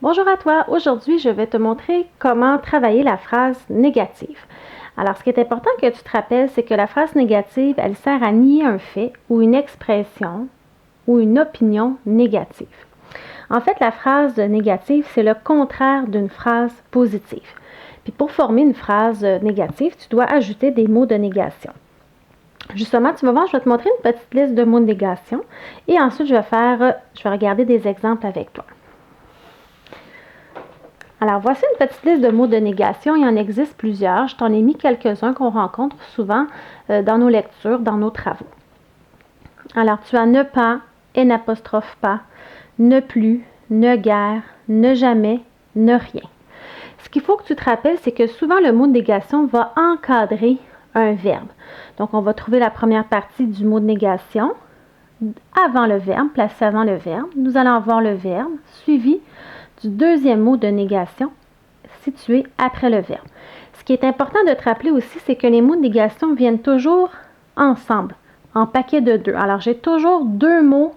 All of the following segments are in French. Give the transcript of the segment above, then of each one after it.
Bonjour à toi, aujourd'hui je vais te montrer comment travailler la phrase négative. Alors ce qui est important que tu te rappelles, c'est que la phrase négative, elle sert à nier un fait ou une expression ou une opinion négative. En fait, la phrase négative, c'est le contraire d'une phrase positive. Puis pour former une phrase négative, tu dois ajouter des mots de négation. Justement, tu vas voir, je vais te montrer une petite liste de mots de négation et ensuite je vais regarder des exemples avec toi. Alors, voici une petite liste de mots de négation. Il en existe plusieurs. Je t'en ai mis quelques-uns qu'on rencontre souvent dans nos lectures, dans nos travaux. Alors, tu as ne pas, n'apostrophe pas, ne plus, ne guère, ne jamais, ne rien. Ce qu'il faut que tu te rappelles, c'est que souvent le mot de négation va encadrer un verbe. Donc, on va trouver la première partie du mot de négation avant le verbe, placé avant le verbe. Nous allons avoir le verbe suivi du deuxième mot de négation situé après le verbe. Ce qui est important de te rappeler aussi, c'est que les mots de négation viennent toujours ensemble, en paquet de deux. Alors, j'ai toujours deux mots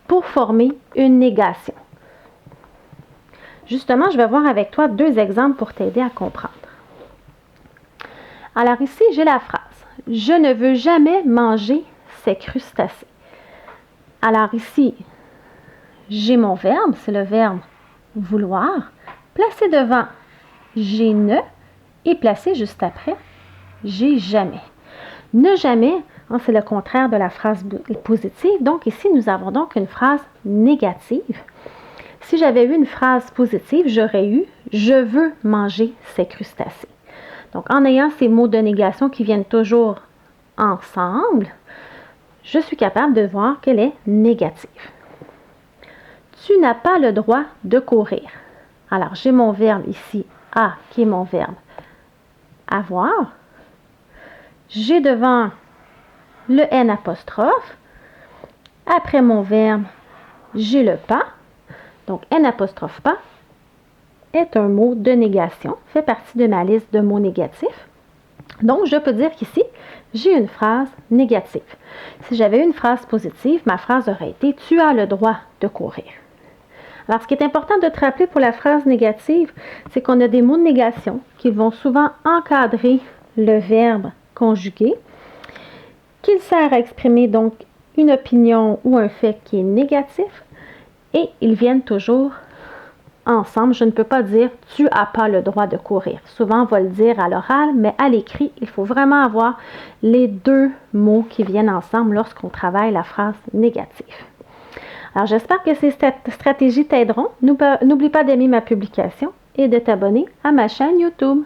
pour former une négation. Justement, je vais voir avec toi deux exemples pour t'aider à comprendre. Alors ici, j'ai la phrase « Je ne veux jamais manger ces crustacés ». Alors ici, j'ai mon verbe, c'est le verbe « vouloir », placé devant « j'ai ne » et placé juste après « j'ai jamais ». Ne jamais, c'est le contraire de la phrase positive. Donc ici, nous avons donc une phrase négative. Si j'avais eu une phrase positive, j'aurais eu « je veux manger ces crustacés ». Donc en ayant ces mots de négation qui viennent toujours ensemble, je suis capable de voir qu'elle est négative. Tu n'as pas le droit de courir. Alors, j'ai mon verbe ici, « qui est mon verbe « avoir ». J'ai devant le « n » apostrophe. Après mon verbe, j'ai le « pas ». Donc, « n » apostrophe « pas » est un mot de négation, fait partie de ma liste de mots négatifs. Donc, je peux dire qu'ici, j'ai une phrase négative. Si j'avais une phrase positive, ma phrase aurait été « Tu as le droit de courir ». Alors, ce qui est important de te rappeler pour la phrase négative, c'est qu'on a des mots de négation qui vont souvent encadrer le verbe conjugué, qu'il sert à exprimer donc une opinion ou un fait qui est négatif, et ils viennent toujours ensemble. Je ne peux pas dire « tu n'as pas le droit de courir ». Souvent, on va le dire à l'oral, mais à l'écrit, il faut vraiment avoir les deux mots qui viennent ensemble lorsqu'on travaille la phrase négative. Alors, j'espère que ces stratégies t'aideront. N'oublie pas d'aimer ma publication et de t'abonner à ma chaîne YouTube.